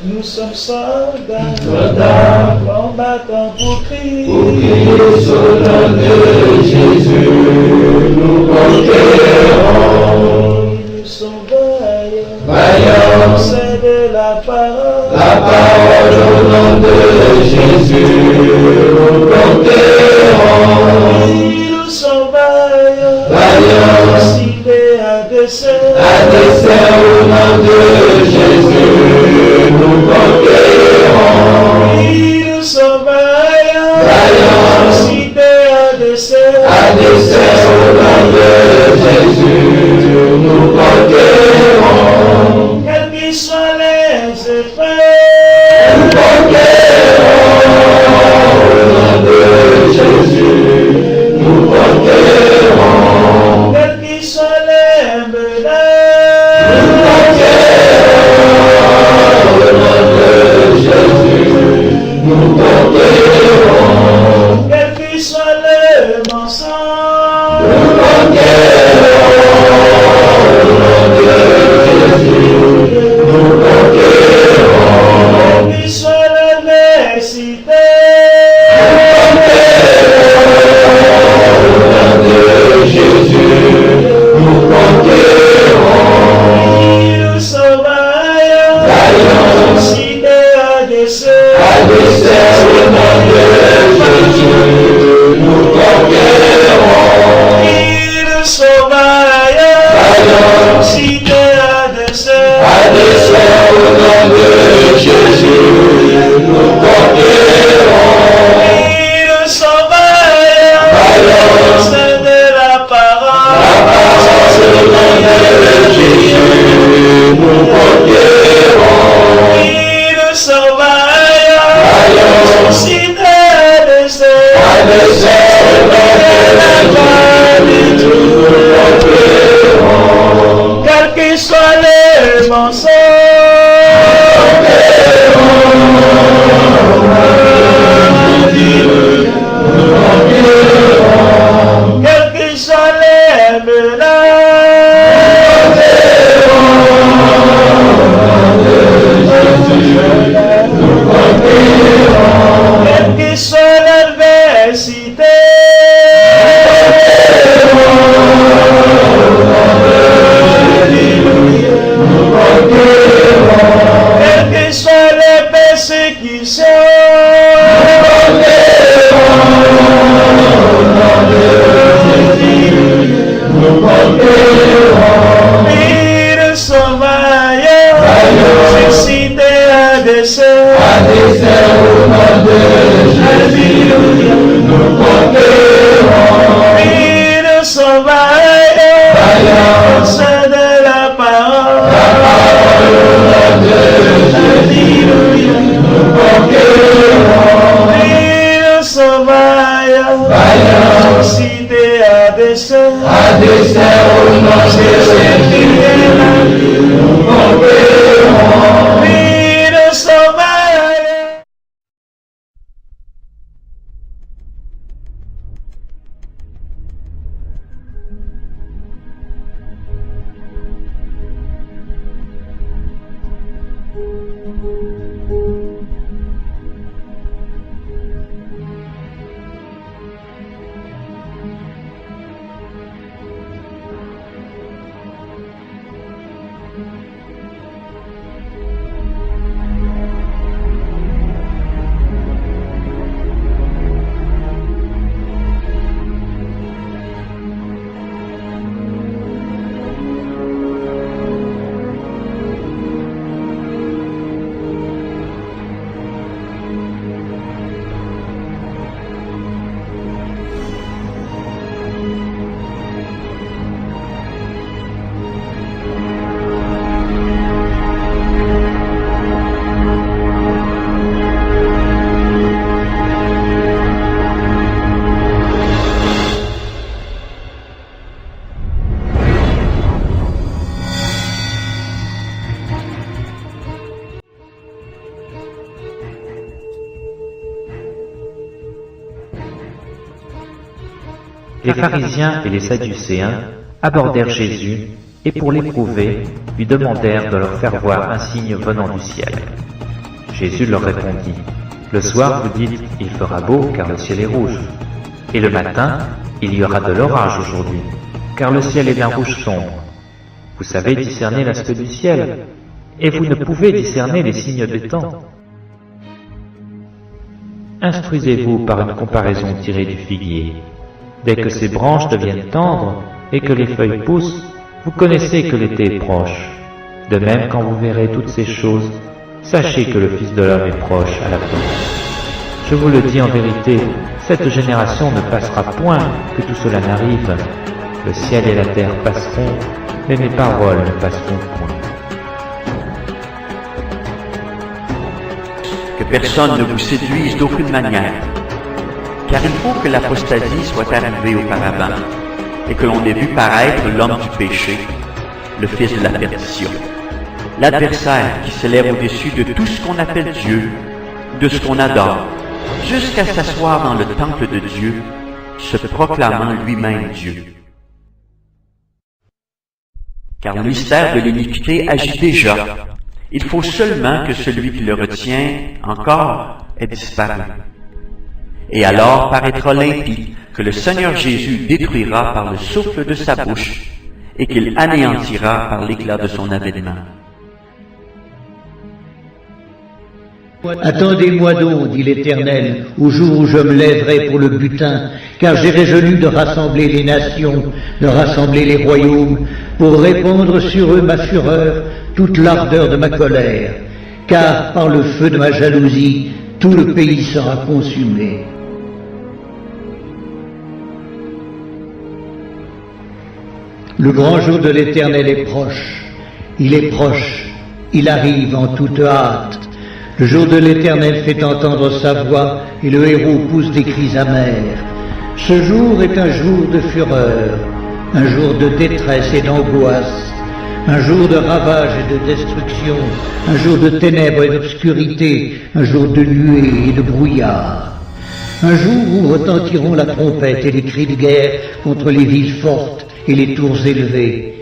Nous sommes soldats, combattants pour crier sur le nom de Jésus, nous conquérons. Nous sommes vaillants, Vaillants, c'est de la parole au nom de Jésus, nous conquérons. Nous sommes vaillants, Vaillants, cités à dessein au nom de Jésus, nous conquérons. Nous sommes vaillants, Vaillants, cités à dessein au nom de Jésus, nous conquérons. Quels qu'ils soient les effets, Nous conquérons au nom de Jésus, nous conquérons. quels qu'ils soient les menaces, Nous conquérons au nom de Jésus, nous conquérons. quels qu'ils soient les mensonges, Nous conquérons au nom de Jésus, nous conquérons. quels qu'ils soient l'adversité, Jésus, nous conquérons. nous sommes vaillants, Vaillants, cités à dessein au nom de Jésus, nous conquérons. Nous sommes vaillants, Vaillants, cités à dessein au nom de Jésus, nous conquérons. Nous sommes vaillants, Vaillants, c'est de la parole au nom de Jésus, nous conquérons. Nous sommes vaillants, Vaillants, cités à dessein quels qu'ils soient les mensonges, quels qu'ils soient les menaces, quelle qu'ils soient l'adversité, quelles qu'ils soient les persécutions, nous sommes vaillants, cités à dessein au nom de Jésus, nous conquérons. nous sommes vaillants, c'est de la parole Nous conquérons. nous sommes vaillants, cités à dessein au nom de Jésus, nous conquérons. nous sommes vaillants. Les pharisiens et les sadducéens abordèrent Jésus et pour l'éprouver, lui demandèrent de leur faire voir un signe venant du ciel. Jésus leur répondit, le soir vous dites, il fera beau car le ciel est rouge. Et le matin, il y aura de l'orage aujourd'hui, car le ciel est d'un rouge sombre. Vous savez discerner l'aspect du ciel, et vous ne pouvez discerner les signes des temps. Instruisez-vous par une comparaison tirée du figuier. Dès que ses branches deviennent tendres et que les feuilles poussent, vous connaissez que l'été est proche. De même, quand vous verrez toutes ces choses, sachez que le Fils de l'homme est proche à la porte. Je vous le dis en vérité, cette génération ne passera point que tout cela n'arrive. Le ciel et la terre passeront, mais mes paroles ne passeront point. Que personne ne vous séduise d'aucune manière, car il faut que l'apostasie soit arrivée auparavant, et que l'on ait vu paraître l'homme du péché, le fils de la perdition, l'adversaire qui s'élève au-dessus de tout ce qu'on appelle Dieu, de ce qu'on adore, jusqu'à s'asseoir dans le temple de Dieu, se proclamant lui-même Dieu. Car le mystère de l'iniquité agit déjà. Il faut seulement que celui qui le retient encore ait disparu. Et alors paraîtra limpide que le Seigneur Jésus détruira par le souffle de sa bouche et qu'il anéantira par l'éclat de son avènement. Attendez-moi donc, dit l'Éternel, au jour où je me lèverai pour le butin, car j'ai résolu de rassembler les nations, de rassembler les royaumes, pour répandre sur eux ma fureur, toute l'ardeur de ma colère, car par le feu de ma jalousie, tout le pays sera consumé. Le grand jour de l'Éternel est proche, il est proche, il arrive en toute hâte. Le jour de l'Éternel fait entendre sa voix et le héros pousse des cris amers. Ce jour est un jour de fureur, un jour de détresse et d'angoisse, un jour de ravage et de destruction, un jour de ténèbres et d'obscurité, un jour de nuée et de brouillard. Un jour où retentiront la trompette et les cris de guerre contre les villes fortes et les tours élevées.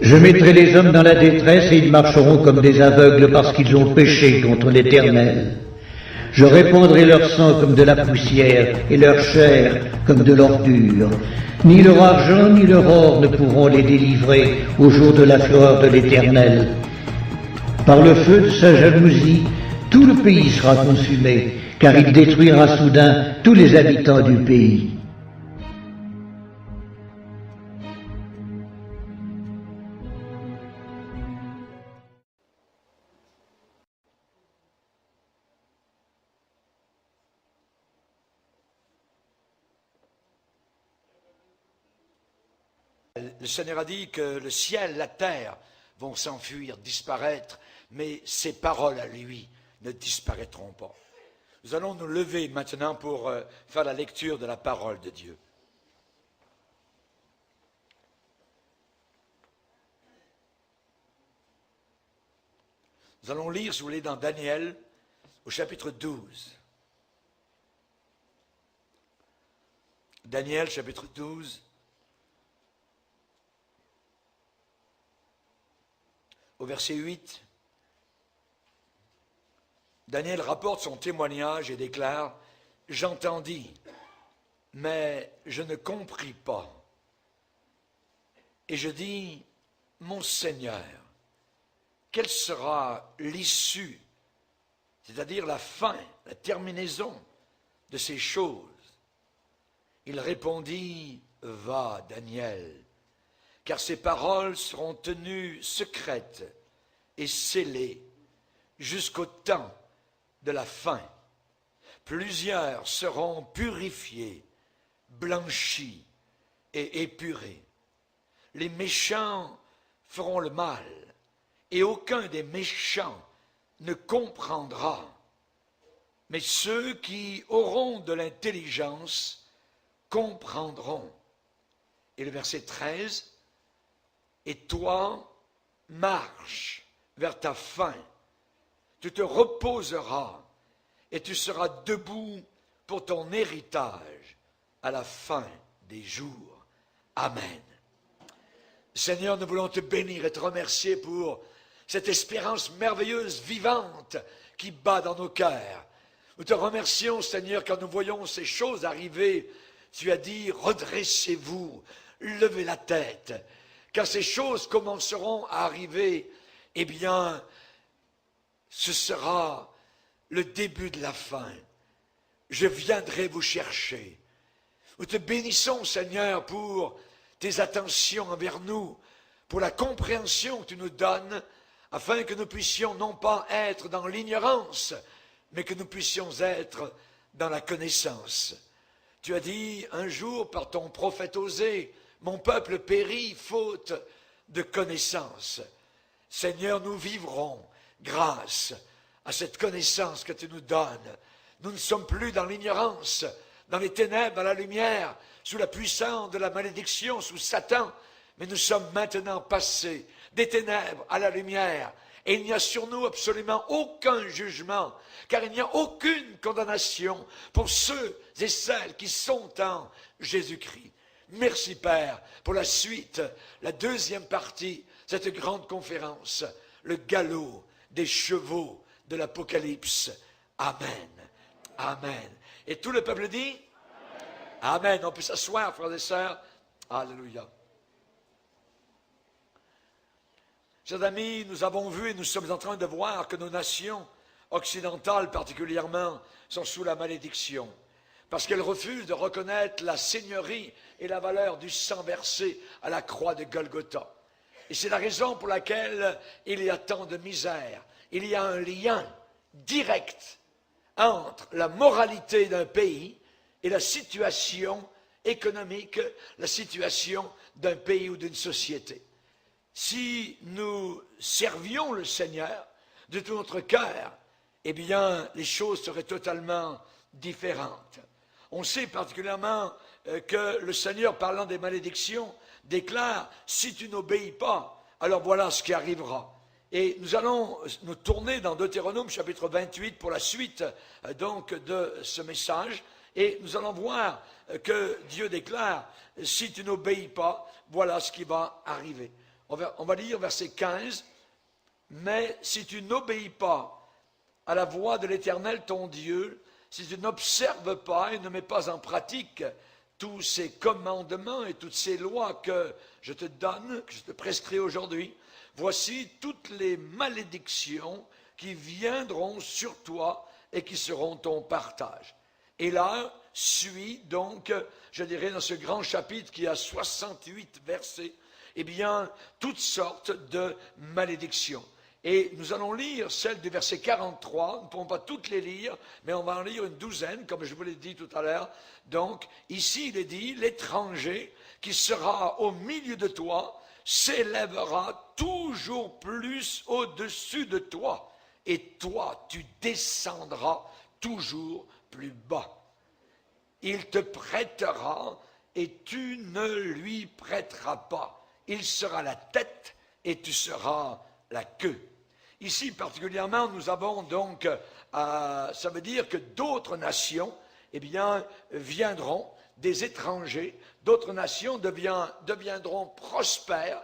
Je mettrai les hommes dans la détresse et ils marcheront comme des aveugles parce qu'ils ont péché contre l'Éternel. Je répandrai leur sang comme de la poussière et leur chair comme de l'ordure. Ni leur argent ni leur or ne pourront les délivrer au jour de la fureur de l'Éternel. Par le feu de sa jalousie, tout le pays sera consumé, car il détruira soudain tous les habitants du pays. Le Seigneur a dit que le ciel, la terre vont s'enfuir, disparaître, mais ses paroles à lui ne disparaîtront pas. Nous allons nous lever maintenant pour faire la lecture de la parole de Dieu. Nous allons lire, si vous voulez, dans Daniel, au chapitre 12. Daniel, chapitre 12. Au verset 8, Daniel rapporte son témoignage et déclare « J'entendis, mais je ne compris pas. Et je dis, mon Seigneur, quelle sera l'issue, c'est-à-dire la fin, la terminaison de ces choses ?» Il répondit, « Va, Daniel, car ces paroles seront tenues secrètes et scellées jusqu'au temps de la fin. Plusieurs seront purifiés, blanchis et épurés. Les méchants feront le mal, et aucun des méchants ne comprendra. Mais ceux qui auront de l'intelligence comprendront. » Et le verset 13, « Et toi, marche vers ta fin. Tu te reposeras et tu seras debout pour ton héritage à la fin des jours. Amen. » Seigneur, nous voulons te bénir et te remercier pour cette espérance merveilleuse, vivante, qui bat dans nos cœurs. Nous te remercions, Seigneur, quand nous voyons ces choses arriver. Tu as dit, redressez-vous, levez la tête. Quand ces choses commenceront à arriver, eh bien, ce sera le début de la fin. Je viendrai vous chercher. Nous te bénissons, Seigneur, pour tes attentions envers nous, pour la compréhension que tu nous donnes, afin que nous puissions non pas être dans l'ignorance, mais que nous puissions être dans la connaissance. Tu as dit un jour par ton prophète Osée, mon peuple périt faute de connaissance. Seigneur, nous vivrons grâce à cette connaissance que tu nous donnes. Nous ne sommes plus dans l'ignorance, dans les ténèbres, dans la lumière, sous la puissance de la malédiction, sous Satan, mais nous sommes maintenant passés des ténèbres à la lumière. Et il n'y a sur nous absolument aucun jugement, car il n'y a aucune condamnation pour ceux et celles qui sont en Jésus-Christ. Merci Père pour la suite, la deuxième partie, cette grande conférence, le galop des chevaux de l'Apocalypse. Amen. Amen. Et tout le peuple dit Amen. Amen. On peut s'asseoir, frères et sœurs. Alléluia. Chers amis, nous avons vu et nous sommes en train de voir que nos nations occidentales particulièrement sont sous la malédiction parce qu'elles refusent de reconnaître la seigneurie et la valeur du sang versé à la croix de Golgotha. Et c'est la raison pour laquelle il y a tant de misère. Il y a un lien direct entre la moralité d'un pays et la situation économique, la situation d'un pays ou d'une société. Si nous servions le Seigneur de tout notre cœur, eh bien, les choses seraient totalement différentes. On sait particulièrement que le Seigneur, parlant des malédictions, déclare « Si tu n'obéis pas, alors voilà ce qui arrivera ». Et nous allons nous tourner dans Deutéronome chapitre 28 pour la suite donc de ce message. Et nous allons voir que Dieu déclare « Si tu n'obéis pas, voilà ce qui va arriver ». On va lire verset 15. « Mais si tu n'obéis pas à la voix de l'Éternel ton Dieu, si tu n'observes pas et ne mets pas en pratique tous ces commandements et toutes ces lois que je te donne, que je te prescris aujourd'hui, voici toutes les malédictions qui viendront sur toi et qui seront ton partage. » Et là, suit donc, je dirais, dans ce grand chapitre qui a 68 versets, eh bien, toutes sortes de malédictions. Et nous allons lire celle du verset 43, nous ne pouvons pas toutes les lire, mais on va en lire une douzaine, comme je vous l'ai dit tout à l'heure. Donc, ici, il est dit, l'étranger qui sera au milieu de toi s'élèvera toujours plus au-dessus de toi, et toi, tu descendras toujours plus bas. Il te prêtera, et tu ne lui prêteras pas. Il sera la tête et tu seras la queue. Ici, particulièrement, nous avons donc, ça veut dire que d'autres nations, eh bien, viendront, des étrangers, d'autres nations deviendront prospères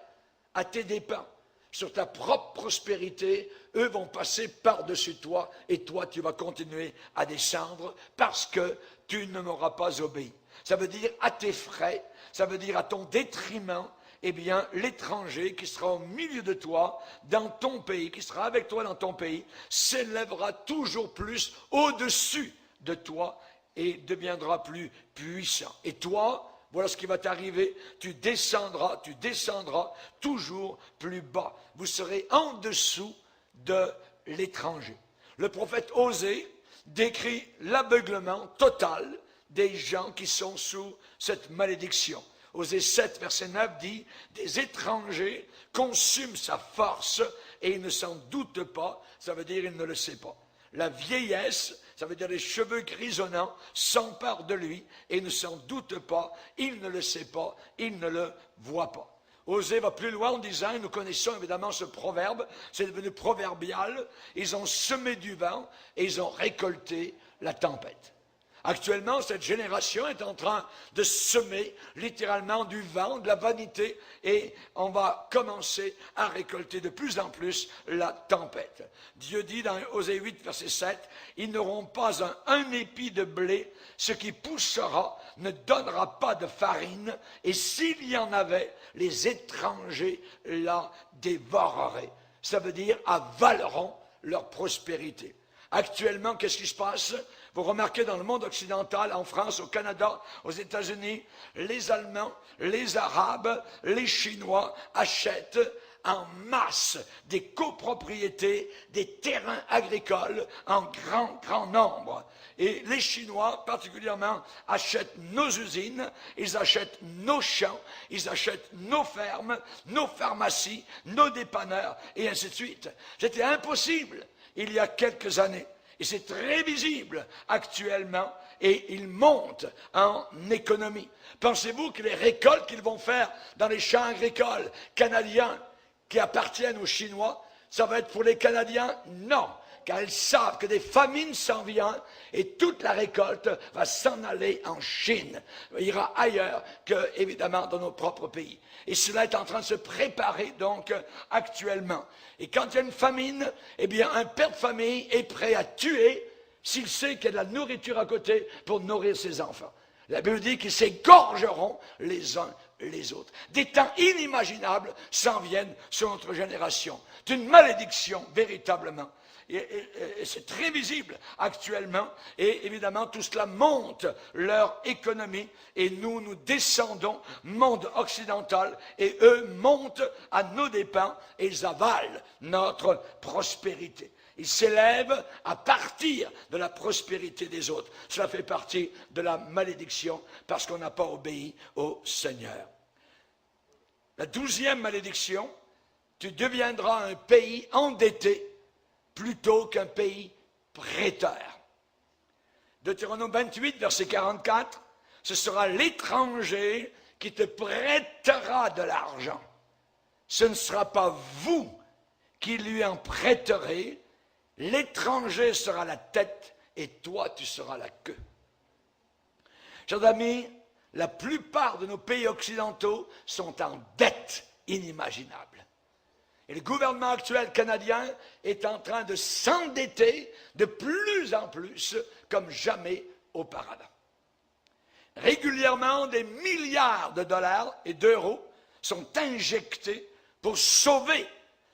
à tes dépens. Sur ta propre prospérité, eux vont passer par-dessus toi et toi, tu vas continuer à descendre parce que tu ne m'auras pas obéi. Ça veut dire à tes frais, ça veut dire à ton détriment. Eh bien, l'étranger qui sera au milieu de toi, dans ton pays, qui sera avec toi dans ton pays, s'élèvera toujours plus au-dessus de toi et deviendra plus puissant. Et toi, voilà ce qui va t'arriver, tu descendras toujours plus bas. Vous serez en dessous de l'étranger. Le prophète Osée décrit l'aveuglement total des gens qui sont sous cette malédiction. Osée 7, verset 9 dit « Des étrangers consument sa force et il ne s'en doute pas. » Ça veut dire « il ne le sait pas. » La vieillesse, ça veut dire les cheveux grisonnants, s'emparent de lui et il ne s'en doute pas. Il ne le sait pas, il ne le voit pas. Osée va plus loin en disant, nous connaissons évidemment ce proverbe, c'est devenu proverbial, ils ont semé du vent et ils ont récolté la tempête. Actuellement, cette génération est en train de semer littéralement du vent, de la vanité, et on va commencer à récolter de plus en plus la tempête. Dieu dit dans Osée 8, verset 7, « Ils n'auront pas un épi de blé, ce qui poussera ne donnera pas de farine, et s'il y en avait, les étrangers la dévoreraient. » Ça veut dire avaleront leur prospérité. Actuellement, qu'est-ce qui se passe? Vous remarquez dans le monde occidental, en France, au Canada, aux États-Unis, les Allemands, les Arabes, les Chinois achètent en masse des copropriétés, des terrains agricoles en grand nombre. Et les Chinois, particulièrement, achètent nos usines, ils achètent nos champs, ils achètent nos fermes, nos pharmacies, nos dépanneurs, et ainsi de suite. C'était impossible il y a quelques années. Et c'est très visible actuellement, et ils montent en économie. Pensez-vous que les récoltes qu'ils vont faire dans les champs agricoles canadiens qui appartiennent aux Chinois, ça va être pour les Canadiens? Non, car ils savent que des famines s'en viennent et toute la récolte va s'en aller en Chine, ira ailleurs que, évidemment, dans nos propres pays. Et cela est en train de se préparer, donc, actuellement. Et quand il y a une famine, eh bien, un père de famille est prêt à tuer s'il sait qu'il y a de la nourriture à côté pour nourrir ses enfants. La Bible dit qu'ils s'égorgeront les uns les autres. Des temps inimaginables s'en viennent sur notre génération. C'est une malédiction, véritablement. Et c'est très visible actuellement, et évidemment tout cela monte leur économie, et nous descendons, monde occidental, et eux montent à nos dépens, et ils avalent notre prospérité. Ils s'élèvent à partir de la prospérité des autres. Cela fait partie de la malédiction, parce qu'on n'a pas obéi au Seigneur. La 12e malédiction, tu deviendras un pays endetté, plutôt qu'un pays prêteur. Deutéronome 28, verset 44, ce sera l'étranger qui te prêtera de l'argent. Ce ne sera pas vous qui lui en prêterez, l'étranger sera la tête et toi tu seras la queue. Chers amis, la plupart de nos pays occidentaux sont en dette inimaginable. Et le gouvernement actuel canadien est en train de s'endetter de plus en plus comme jamais auparavant. Régulièrement, des milliards de dollars et d'euros sont injectés pour sauver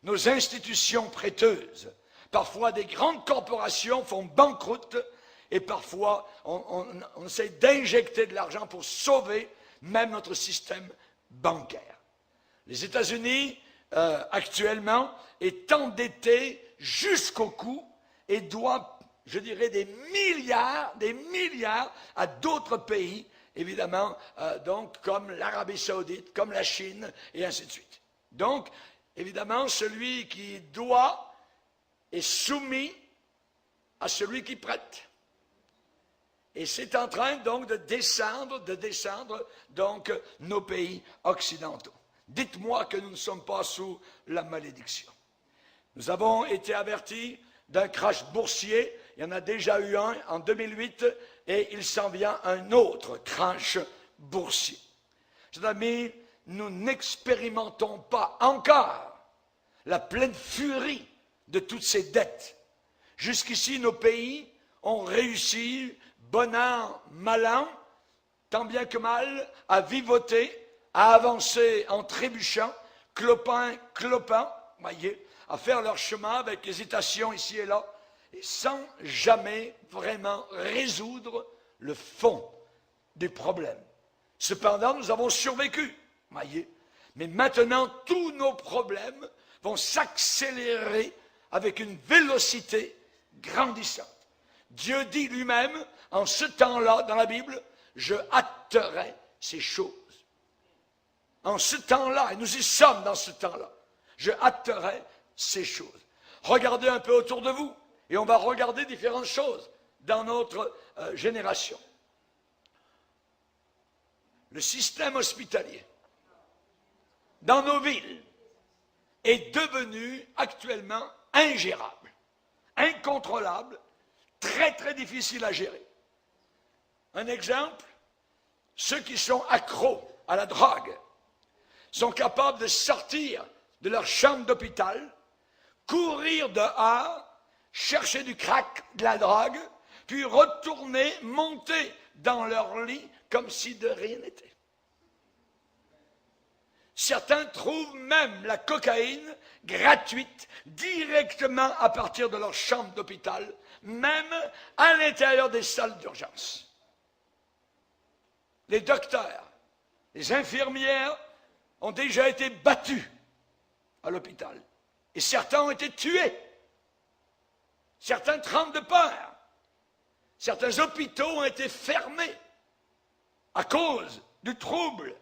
nos institutions prêteuses. Parfois, des grandes corporations font banqueroute et parfois, on essaie d'injecter de l'argent pour sauver même notre système bancaire. Les États-Unis actuellement est endetté jusqu'au cou et doit, je dirais, des milliards à d'autres pays, évidemment, donc comme l'Arabie Saoudite, comme la Chine, et ainsi de suite. Donc, évidemment, celui qui doit est soumis à celui qui prête. Et c'est en train donc de descendre donc nos pays occidentaux. Dites-moi que nous ne sommes pas sous la malédiction. Nous avons été avertis d'un crash boursier. Il y en a déjà eu un en 2008 et il s'en vient un autre crash boursier. Chers amis, nous n'expérimentons pas encore la pleine furie de toutes ces dettes. Jusqu'ici, nos pays ont réussi, bon an, mal an, tant bien que mal, à vivoter, à avancer en trébuchant, clopin, voyez, à faire leur chemin avec hésitation ici et là, et sans jamais vraiment résoudre le fond du problème. Cependant, nous avons survécu, voyez, mais maintenant, tous nos problèmes vont s'accélérer avec une vélocité grandissante. Dieu dit lui-même, en ce temps-là, dans la Bible, je hâterai ces choses. En ce temps-là, et nous y sommes dans ce temps-là, je hâterai ces choses. Regardez un peu autour de vous, et on va regarder différentes choses dans notre génération. Le système hospitalier, dans nos villes, est devenu actuellement ingérable, incontrôlable, très très difficile à gérer. Un exemple, ceux qui sont accros à la drogue sont capables de sortir de leur chambre d'hôpital, courir dehors, chercher du crack, de la drogue, puis retourner, monter dans leur lit comme si de rien n'était. Certains trouvent même la cocaïne gratuite directement à partir de leur chambre d'hôpital, même à l'intérieur des salles d'urgence. Les docteurs, les infirmières ont déjà été battus à l'hôpital. Et certains ont été tués. Certains tremblent de peur. Certains hôpitaux ont été fermés à cause du trouble.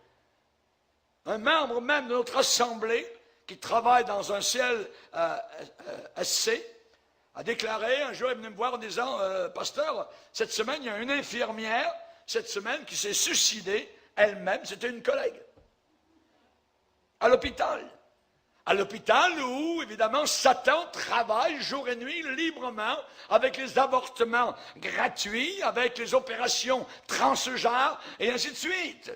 Un membre même de notre assemblée, qui travaille dans un CLSC, a déclaré, un jour, il est venu me voir en disant, pasteur, cette semaine, il y a une infirmière, cette semaine, qui s'est suicidée elle-même, c'était une collègue, à l'hôpital. À l'hôpital où, évidemment, Satan travaille jour et nuit librement avec les avortements gratuits, avec les opérations transgenres, et ainsi de suite.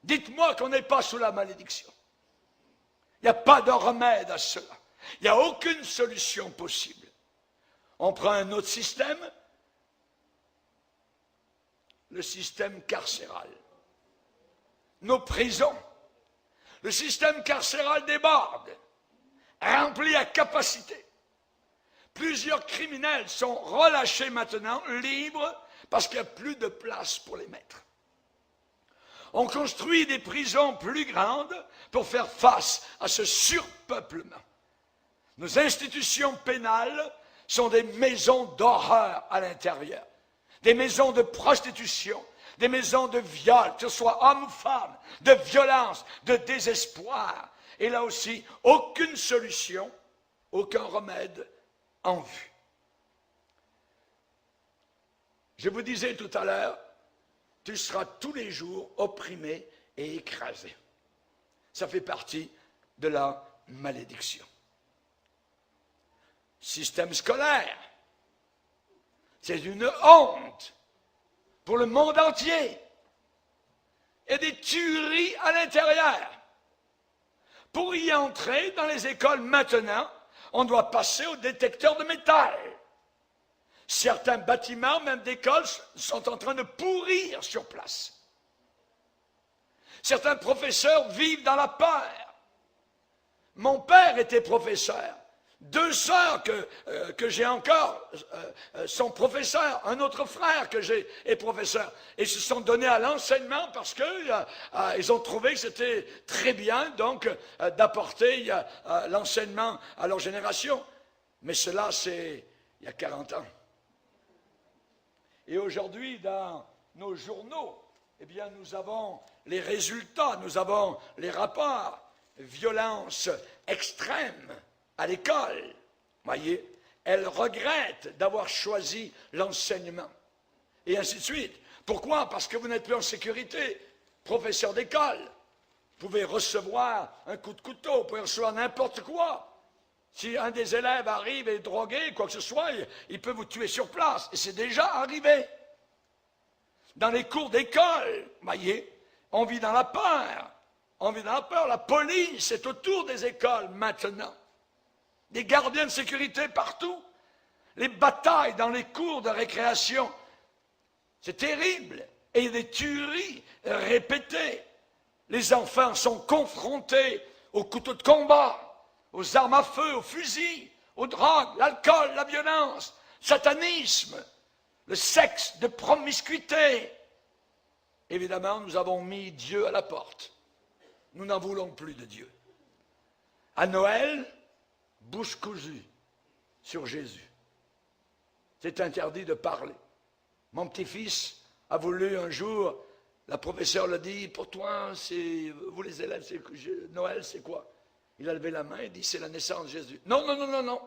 Dites-moi qu'on n'est pas sous la malédiction. Il n'y a pas de remède à cela. Il n'y a aucune solution possible. On prend un autre système, le système carcéral. Nos prisons. Le système carcéral déborde, rempli à capacité. Plusieurs criminels sont relâchés maintenant, libres, parce qu'il n'y a plus de place pour les mettre. On construit des prisons plus grandes pour faire face à ce surpeuplement. Nos institutions pénales sont des maisons d'horreur à l'intérieur, des maisons de prostitution, des maisons de viol, que ce soit hommes ou femmes, de violence, de désespoir. Et là aussi, aucune solution, aucun remède en vue. Je vous disais tout à l'heure, tu seras tous les jours opprimé et écrasé. Ça fait partie de la malédiction. Système scolaire, c'est une honte pour le monde entier. Il y a des tueries à l'intérieur. Pour y entrer dans les écoles maintenant, on doit passer au détecteur de métal. Certains bâtiments, même d'écoles, sont en train de pourrir sur place. Certains professeurs vivent dans la peur. Mon père était professeur. 2 sœurs que j'ai encore sont professeurs. Un autre frère que j'ai est professeur. Et se sont donnés à l'enseignement parce qu'ils ont trouvé que c'était très bien donc d'apporter l'enseignement à leur génération. Mais cela, c'est il y a 40 ans. Et aujourd'hui, dans nos journaux, eh bien, nous avons les résultats, nous avons les rapports. Violence extrême à l'école, voyez, elle regrette d'avoir choisi l'enseignement. Et ainsi de suite. Pourquoi? Parce que vous n'êtes plus en sécurité. Professeur d'école, vous pouvez recevoir un coup de couteau, vous pouvez recevoir n'importe quoi. Si un des élèves arrive et est drogué, quoi que ce soit, il peut vous tuer sur place. Et c'est déjà arrivé. Dans les cours d'école, voyez, on vit dans la peur. On vit dans la peur. La police est autour des écoles maintenant. Des gardiens de sécurité partout. Les batailles dans les cours de récréation. C'est terrible. Et il y a des tueries répétées. Les enfants sont confrontés aux couteaux de combat, aux armes à feu, aux fusils, aux drogues, l'alcool, la violence, le satanisme, le sexe de promiscuité. Évidemment, nous avons mis Dieu à la porte. Nous n'en voulons plus de Dieu. À Noël, bouche cousue sur Jésus. C'est interdit de parler. Mon petit-fils a voulu un jour, la professeure l'a dit, pour toi, vous les élèves, Noël, c'est quoi? Il a levé la main et dit, c'est la naissance de Jésus. Non, non, non, non, non.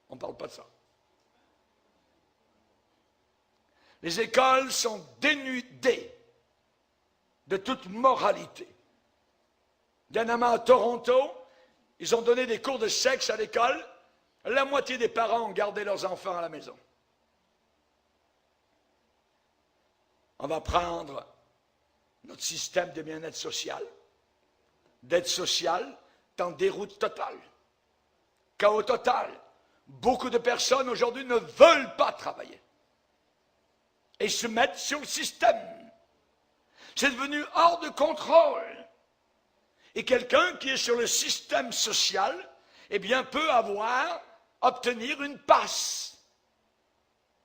On ne parle pas de ça. Les écoles sont dénudées de toute moralité. Dernièrement à Toronto, ils ont donné des cours de sexe à l'école. La moitié des parents ont gardé leurs enfants à la maison. On va prendre notre système de bien-être social, d'aide sociale, en déroute totale, chaos total. Beaucoup de personnes aujourd'hui ne veulent pas travailler et se mettent sur le système. C'est devenu hors de contrôle. Et quelqu'un qui est sur le système social, eh bien, peut obtenir une passe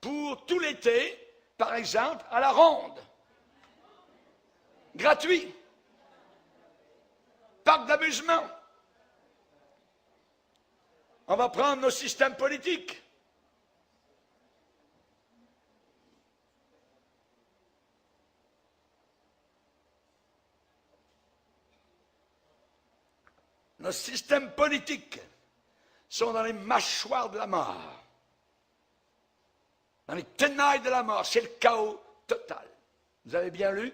pour tout l'été, par exemple, à la ronde. Gratuit. Parc d'amusement. On va prendre nos systèmes politiques. Nos systèmes politiques sont dans les mâchoires de la mort, dans les tenailles de la mort. C'est le chaos total. Vous avez bien lu?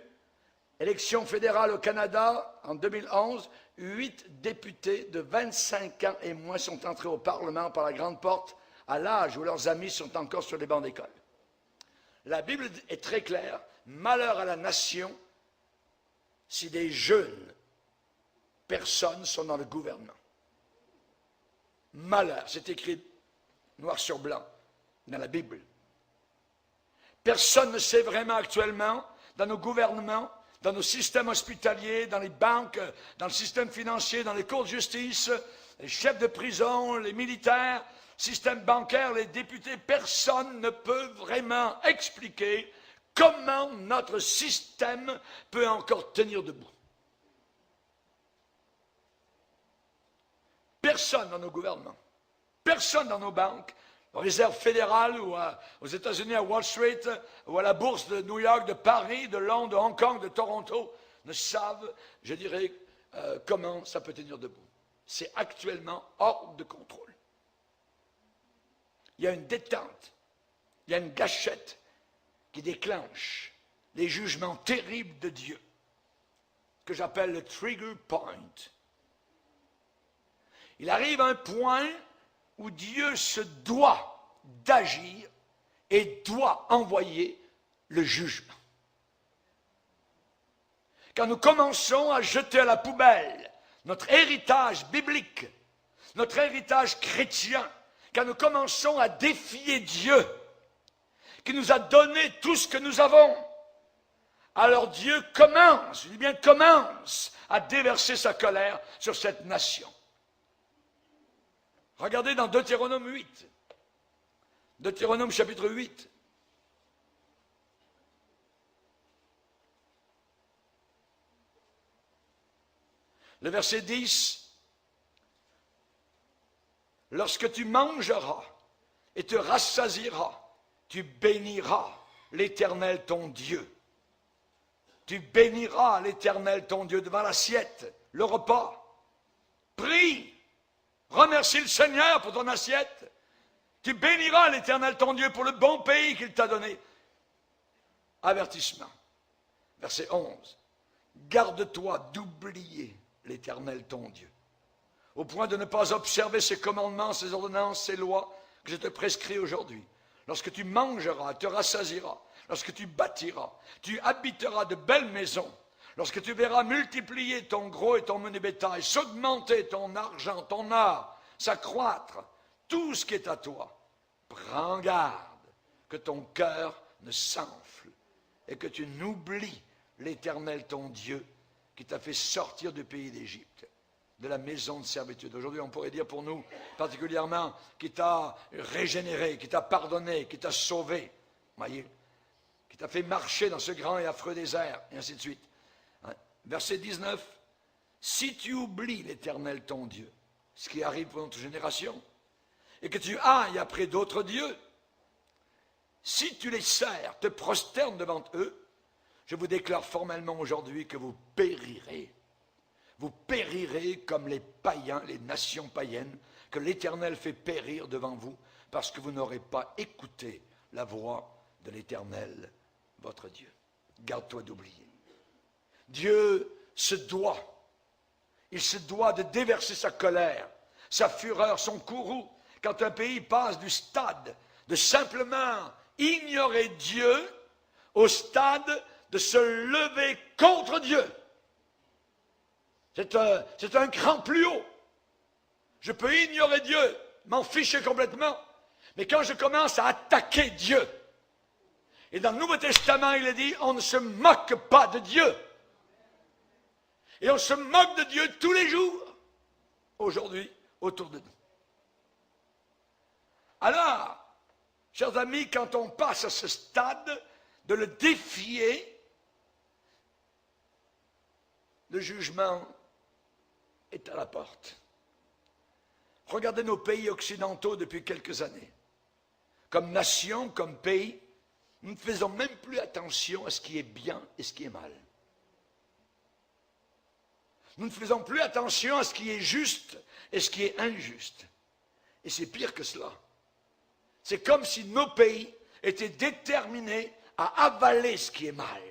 Élection fédérale au Canada en 2011, 8 députés de 25 ans et moins sont entrés au Parlement par la grande porte à l'âge où leurs amis sont encore sur les bancs d'école. La Bible est très claire. Malheur à la nation si des jeunes personnes sont dans le gouvernement. Malheur, c'est écrit noir sur blanc dans la Bible. Personne ne sait vraiment actuellement dans nos gouvernements, dans nos systèmes hospitaliers, dans les banques, dans le système financier, dans les cours de justice, les chefs de prison, les militaires, système bancaire, les députés, personne ne peut vraiment expliquer comment notre système peut encore tenir debout. Personne dans nos gouvernements, personne dans nos banques, aux réserves fédérales ou aux États-Unis, à Wall Street, ou à la bourse de New York, de Paris, de Londres, de Hong Kong, de Toronto, ne savent, je dirais, comment ça peut tenir debout. C'est actuellement hors de contrôle. Il y a une détente, il y a une gâchette qui déclenche les jugements terribles de Dieu, que j'appelle le trigger point. Il arrive à un point où Dieu se doit d'agir et doit envoyer le jugement. Quand nous commençons à jeter à la poubelle notre héritage biblique, notre héritage chrétien, quand nous commençons à défier Dieu, qui nous a donné tout ce que nous avons, alors Dieu commence, je dis bien commence, à déverser sa colère sur cette nation. Regardez dans Deutéronome 8. Deutéronome chapitre 8. Le verset 10. Lorsque tu mangeras et te rassasieras, tu béniras l'Éternel ton Dieu. Tu béniras l'Éternel ton Dieu devant l'assiette, le repas. Prie. Remercie le Seigneur pour ton assiette. Tu béniras l'Éternel ton Dieu pour le bon pays qu'il t'a donné. Avertissement. Verset 11. Garde-toi d'oublier l'Éternel ton Dieu, au point de ne pas observer ses commandements, ses ordonnances, ses lois que je te prescris aujourd'hui. Lorsque tu mangeras, te rassasieras, lorsque tu bâtiras, tu habiteras de belles maisons, lorsque tu verras multiplier ton gros et ton menu bétail, s'augmenter ton argent, ton or, s'accroître, tout ce qui est à toi, prends garde que ton cœur ne s'enfle et que tu n'oublies l'Éternel ton Dieu qui t'a fait sortir du pays d'Égypte, de la maison de servitude. Aujourd'hui, on pourrait dire pour nous, particulièrement, qui t'a régénéré, qui t'a pardonné, qui t'a sauvé, voyez, qui t'a fait marcher dans ce grand et affreux désert, et ainsi de suite. Verset 19, si tu oublies l'Éternel ton Dieu, ce qui arrive pour notre génération, et que tu ailles après d'autres dieux, si tu les sers, te prosternes devant eux, je vous déclare formellement aujourd'hui que vous périrez. Vous périrez comme les païens, les nations païennes, que l'Éternel fait périr devant vous, parce que vous n'aurez pas écouté la voix de l'Éternel, votre Dieu. Garde-toi d'oublier. Dieu se doit, il se doit de déverser sa colère, sa fureur, son courroux, quand un pays passe du stade de simplement ignorer Dieu au stade de se lever contre Dieu. C'est un cran plus haut. Je peux ignorer Dieu, m'en ficher complètement, mais quand je commence à attaquer Dieu, et dans le Nouveau Testament, il est dit, on ne se moque pas de Dieu. Et on se moque de Dieu tous les jours, aujourd'hui, autour de nous. Alors, chers amis, quand on passe à ce stade de le défier, le jugement est à la porte. Regardez nos pays occidentaux depuis quelques années. Comme nation, comme pays, nous ne faisons même plus attention à ce qui est bien et ce qui est mal. Nous ne faisons plus attention à ce qui est juste et ce qui est injuste. Et c'est pire que cela. C'est comme si nos pays étaient déterminés à avaler ce qui est mal,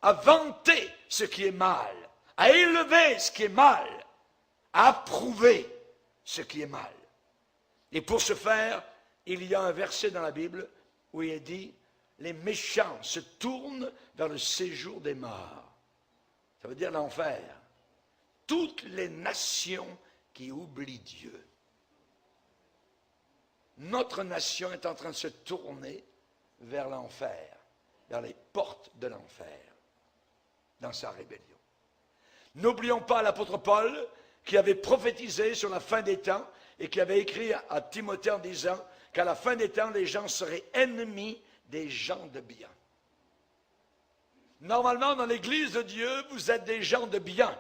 à vanter ce qui est mal, à élever ce qui est mal, à approuver ce qui est mal. Et pour ce faire, il y a un verset dans la Bible où il est dit « Les méchants se tournent vers le séjour des morts ». Ça veut dire l'enfer. Toutes les nations qui oublient Dieu. Notre nation est en train de se tourner vers l'enfer, vers les portes de l'enfer, dans sa rébellion. N'oublions pas l'apôtre Paul qui avait prophétisé sur la fin des temps et qui avait écrit à Timothée en disant qu'à la fin des temps, les gens seraient ennemis des gens de bien. Normalement, dans l'Église de Dieu, vous êtes des gens de bien.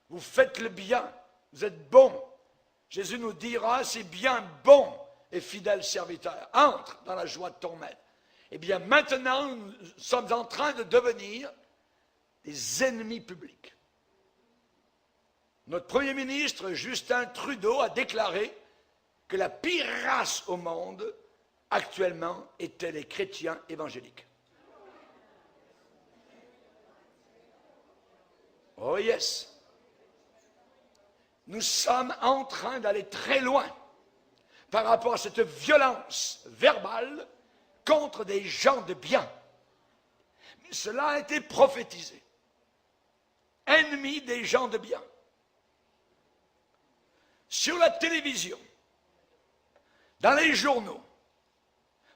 Vous faites le bien. Vous êtes bons. Jésus nous dira, c'est bien, bon et fidèle serviteur. Entre dans la joie de ton maître. Eh bien, maintenant, nous sommes en train de devenir des ennemis publics. Notre Premier ministre, Justin Trudeau, a déclaré que la pire race au monde, actuellement, étaient les chrétiens évangéliques. Oh yes! Nous sommes en train d'aller très loin par rapport à cette violence verbale contre des gens de bien. Mais cela a été prophétisé. Ennemis des gens de bien. Sur la télévision, dans les journaux,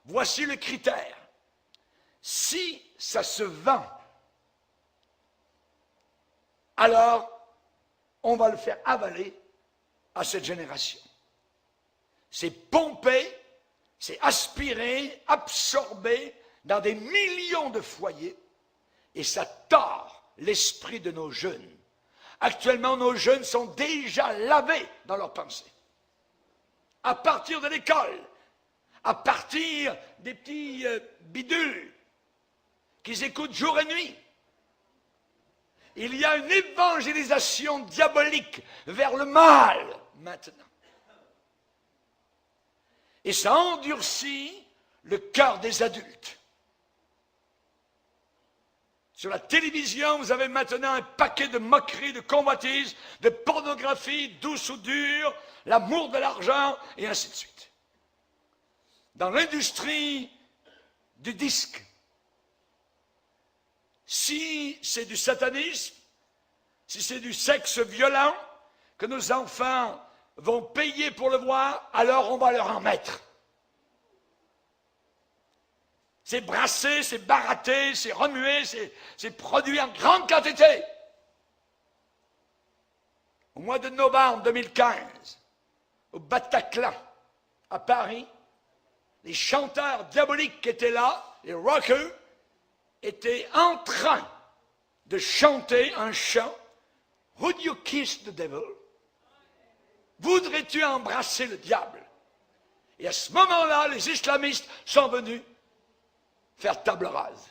voici le critère. Si ça se vend, alors on va le faire avaler à cette génération. C'est pompé, c'est aspiré, absorbé dans des millions de foyers et ça tord l'esprit de nos jeunes. Actuellement, nos jeunes sont déjà lavés dans leurs pensées. À partir de l'école, à partir des petits bidules qu'ils écoutent jour et nuit. Il y a une évangélisation diabolique vers le mal maintenant. Et ça endurcit le cœur des adultes. Sur la télévision, vous avez maintenant un paquet de moqueries, de convoitises, de pornographie, douce ou dure, l'amour de l'argent, et ainsi de suite. Dans l'industrie du disque, si c'est du satanisme, si c'est du sexe violent, que nos enfants vont payer pour le voir, alors on va leur en mettre. C'est brassé, c'est baratté, c'est remué, c'est produit en grande quantité. Au mois de novembre 2015, au Bataclan, à Paris, les chanteurs diaboliques qui étaient là, les rockers, étaient en train de chanter un chant « Would you kiss the devil » ? Voudrais-tu embrasser le diable? Et à ce moment-là, les islamistes sont venus faire table rase.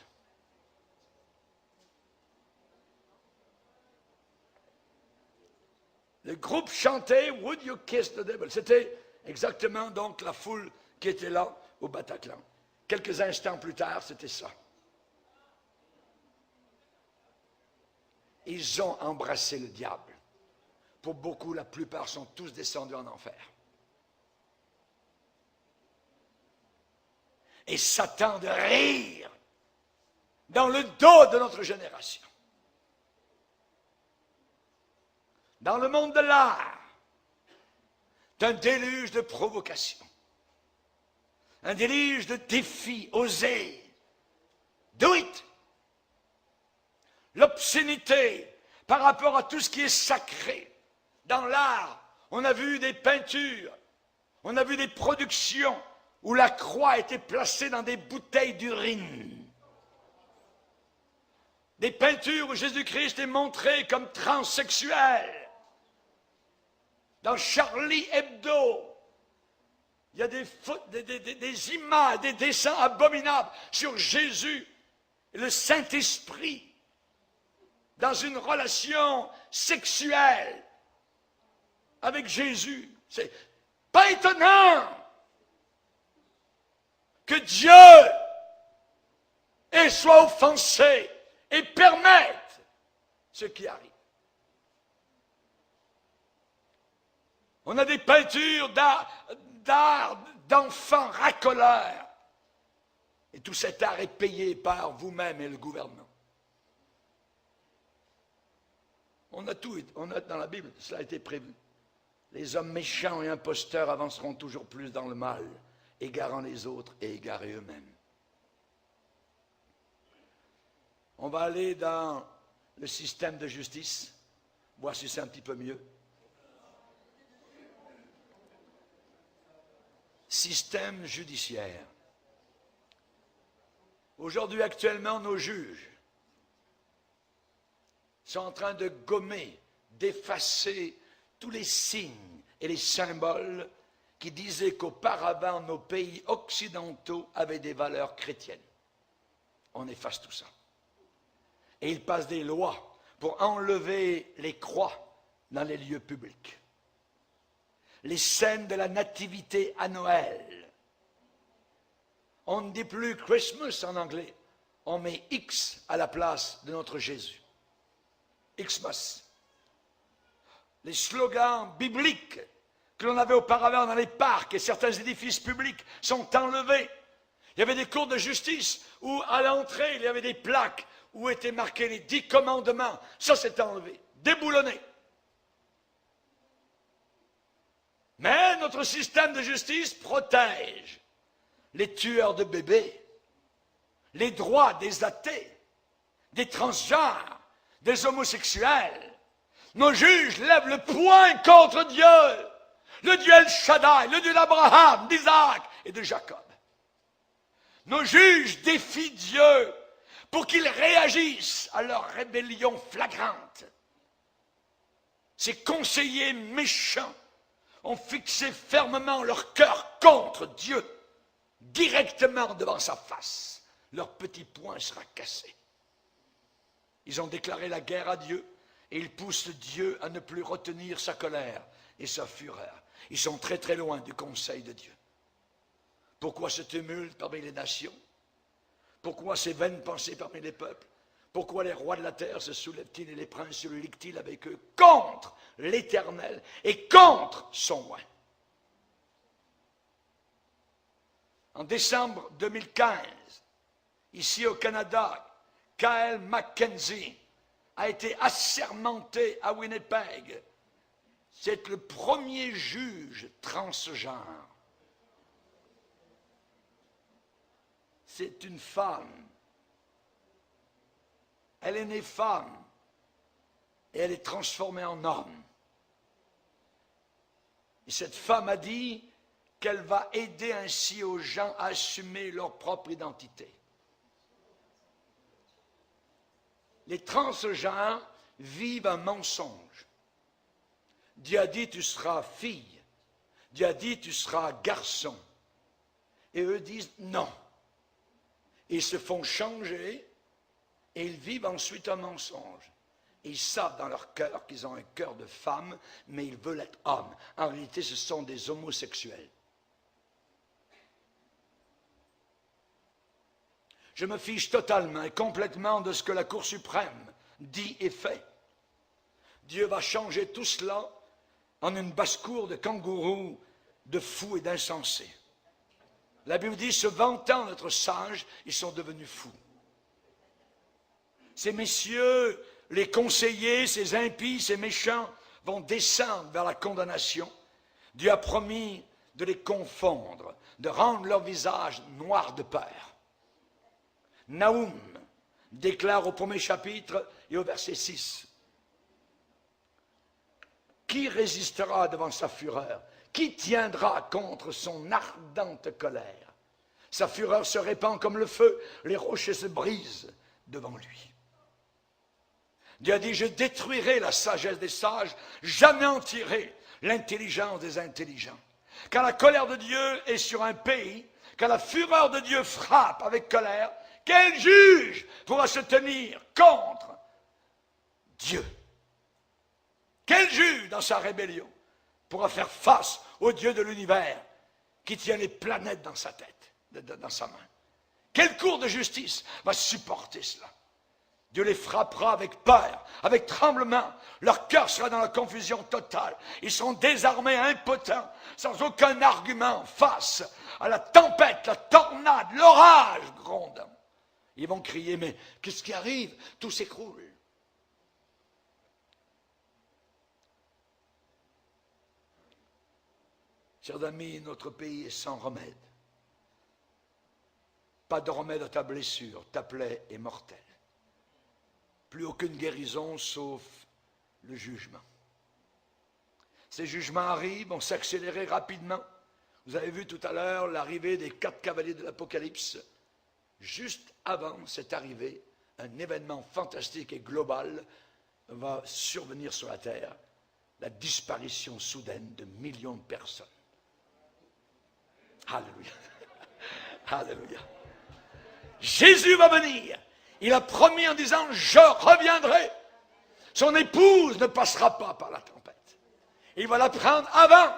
Le groupe chantait « Would you kiss the devil » C'était exactement donc la foule qui était là au Bataclan. Quelques instants plus tard, c'était ça. Ils ont embrassé le diable. Pour beaucoup, la plupart sont tous descendus en enfer. Et Satan de rire dans le dos de notre génération. Dans le monde de l'art, d'un déluge de provocations, un déluge de défis, osez, do it. L'obscénité par rapport à tout ce qui est sacré. Dans l'art, on a vu des peintures, on a vu des productions où la croix était placée dans des bouteilles d'urine. Des peintures où Jésus-Christ est montré comme transsexuel. Dans Charlie Hebdo, il y a des images, des dessins abominables sur Jésus et le Saint-Esprit dans une relation sexuelle avec Jésus. C'est pas étonnant que Dieu soit offensé et permette ce qui arrive. On a des peintures d'art d'enfants racoleurs. Et tout cet art est payé par vous-même et le gouvernement. On a tout, on a dans la Bible, cela a été prévu. Les hommes méchants et imposteurs avanceront toujours plus dans le mal, égarant les autres et égarés eux-mêmes. On va aller dans le système de justice, voir si c'est un petit peu mieux. Système judiciaire. Aujourd'hui, actuellement, nos juges sont en train de gommer, d'effacer tous les signes et les symboles qui disaient qu'auparavant, nos pays occidentaux avaient des valeurs chrétiennes. On efface tout ça. Et ils passent des lois pour enlever les croix dans les lieux publics. Les scènes de la nativité à Noël. On ne dit plus Christmas en anglais. On met X à la place de notre Jésus. Xmas. Les slogans bibliques que l'on avait auparavant dans les parcs et certains édifices publics sont enlevés. Il y avait des cours de justice où à l'entrée il y avait des plaques où étaient marqués les 10 commandements. Ça s'est enlevé, déboulonné. Mais notre système de justice protège les tueurs de bébés, les droits des athées, des transgenres, des homosexuels. Nos juges lèvent le poing contre Dieu, le Dieu El Shaddai, le Dieu d'Abraham, d'Isaac et de Jacob. Nos juges défient Dieu pour qu'il réagisse à leur rébellion flagrante. Ces conseillers méchants ont fixé fermement leur cœur contre Dieu, directement devant sa face. Leur petit poing sera cassé. Ils ont déclaré la guerre à Dieu et ils poussent Dieu à ne plus retenir sa colère et sa fureur. Ils sont très très loin du conseil de Dieu. Pourquoi ce tumulte parmi les nations? Pourquoi ces vaines pensées parmi les peuples? Pourquoi les rois de la terre se soulèvent-ils et les princes se liguent-ils avec eux contre l'Éternel et contre son oint? En décembre 2015, ici au Canada, Kyle McKenzie a été assermenté à Winnipeg. C'est le premier juge transgenre. C'est une femme. Elle est née femme et elle est transformée en homme. Et cette femme a dit qu'elle va aider ainsi aux gens à assumer leur propre identité. Les transgenres vivent un mensonge. Dieu a dit tu seras fille. Dieu a dit tu seras garçon. Et eux disent non. Ils se font changer et ils vivent ensuite un mensonge. Et ils savent dans leur cœur qu'ils ont un cœur de femme, mais ils veulent être hommes. En réalité, ce sont des homosexuels. Je me fiche totalement et complètement de ce que la Cour suprême dit et fait. Dieu va changer tout cela en une basse-cour de kangourous, de fous et d'insensés. La Bible dit, se vantant d'être sages, ils sont devenus fous. Ces messieurs, les conseillers, ces impies, ces méchants, vont descendre vers la condamnation. Dieu a promis de les confondre, de rendre leur visage noir de peur. Naoum déclare au 1er chapitre et au verset 6. Qui résistera devant sa fureur? Qui tiendra contre son ardente colère? Sa fureur se répand comme le feu, les rochers se brisent devant lui. Dieu a dit, je détruirai la sagesse des sages, j'anéantirai l'intelligence des intelligents. Quand la colère de Dieu est sur un pays, quand la fureur de Dieu frappe avec colère, quel juge pourra se tenir contre Dieu? Quel juge dans sa rébellion pourra faire face au Dieu de l'univers qui tient les planètes dans sa tête, dans sa main? Quelle cour de justice va supporter cela? Dieu les frappera avec peur, avec tremblement. Leur cœur sera dans la confusion totale. Ils seront désarmés, impotents, sans aucun argument face à la tempête, la tornade, l'orage grondant. Ils vont crier, mais qu'est-ce qui arrive? Tout s'écroule. Chers amis, notre pays est sans remède. Pas de remède à ta blessure, ta plaie est mortelle. Plus aucune guérison sauf le jugement. Ces jugements arrivent, vont s'accélérer rapidement. Vous avez vu tout à l'heure l'arrivée des 4 cavaliers de l'Apocalypse. Juste avant cette arrivée, un événement fantastique et global va survenir sur la terre. La disparition soudaine de millions de personnes. Alléluia. Alléluia. Jésus va venir. Il a promis en disant, je reviendrai. Son épouse ne passera pas par la tempête. Il va la prendre avant.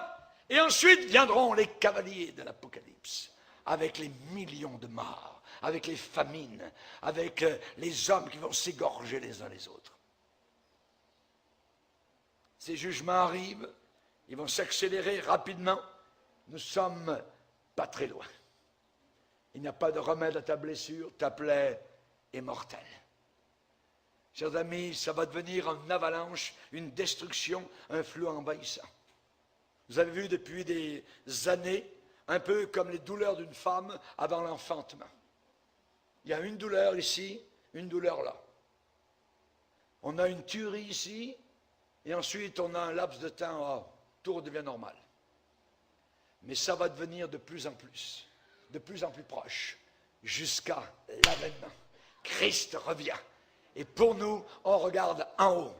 Et ensuite viendront les cavaliers de l'Apocalypse, avec les millions de morts, avec les famines, avec les hommes qui vont s'égorger les uns les autres. Ces jugements arrivent, ils vont s'accélérer rapidement. Nous sommes pas très loin. Il n'y a pas de remède à ta blessure, ta plaie est mortelle. Chers amis, ça va devenir une avalanche, une destruction, un flux envahissant. Vous avez vu depuis des années, un peu comme les douleurs d'une femme avant l'enfantement. Il y a une douleur ici, une douleur là. On a une tuerie ici, et ensuite on a un laps de temps, tout redevient normal. Mais ça va devenir de plus en plus proche, jusqu'à l'avènement. Christ revient. Et pour nous, on regarde en haut.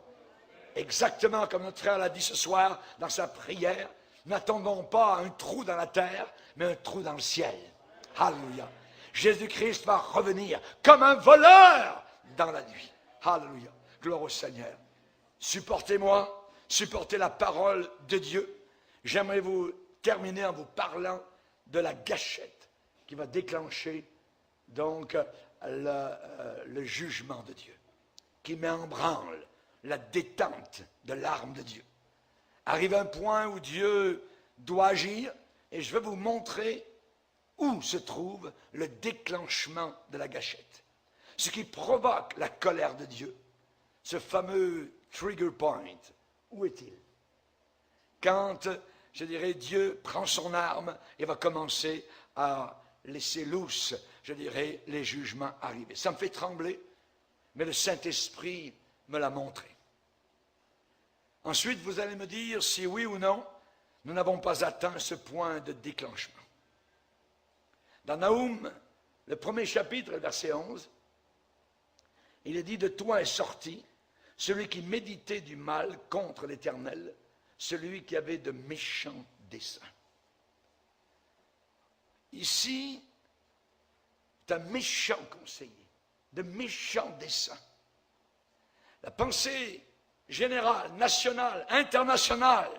Exactement comme notre frère l'a dit ce soir dans sa prière, n'attendons pas un trou dans la terre, mais un trou dans le ciel. Alléluia. Jésus-Christ va revenir comme un voleur dans la nuit. Alléluia. Gloire au Seigneur. Supportez-moi, supportez la parole de Dieu. J'aimerais vous terminer en vous parlant de la gâchette qui va déclencher donc le jugement de Dieu, qui met en branle la détente de l'arme de Dieu. Arrive un point où Dieu doit agir, et je vais vous montrer où se trouve le déclenchement de la gâchette. Ce qui provoque la colère de Dieu, ce fameux trigger point, où est-il? Quand, je dirais, Dieu prend son arme et va commencer à laisser loose, je dirais, les jugements arriver. Ça me fait trembler, mais le Saint-Esprit me l'a montré. Ensuite, vous allez me dire si oui ou non, nous n'avons pas atteint ce point de déclenchement. Dans Naoum, le 1er chapitre, verset 11, il est dit, de toi est sorti celui qui méditait du mal contre l'Éternel, celui qui avait de méchants desseins. Ici, c'est un méchant conseiller, de méchants desseins. La pensée générale, nationale, internationale,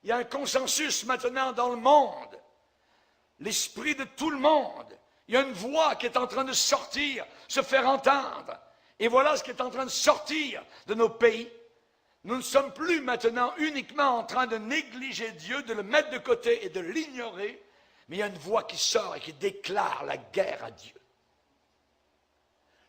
il y a un consensus maintenant dans le monde. L'esprit de tout le monde, il y a une voix qui est en train de sortir, se faire entendre. Et voilà ce qui est en train de sortir de nos pays. Nous ne sommes plus maintenant uniquement en train de négliger Dieu, de le mettre de côté et de l'ignorer, mais il y a une voix qui sort et qui déclare la guerre à Dieu.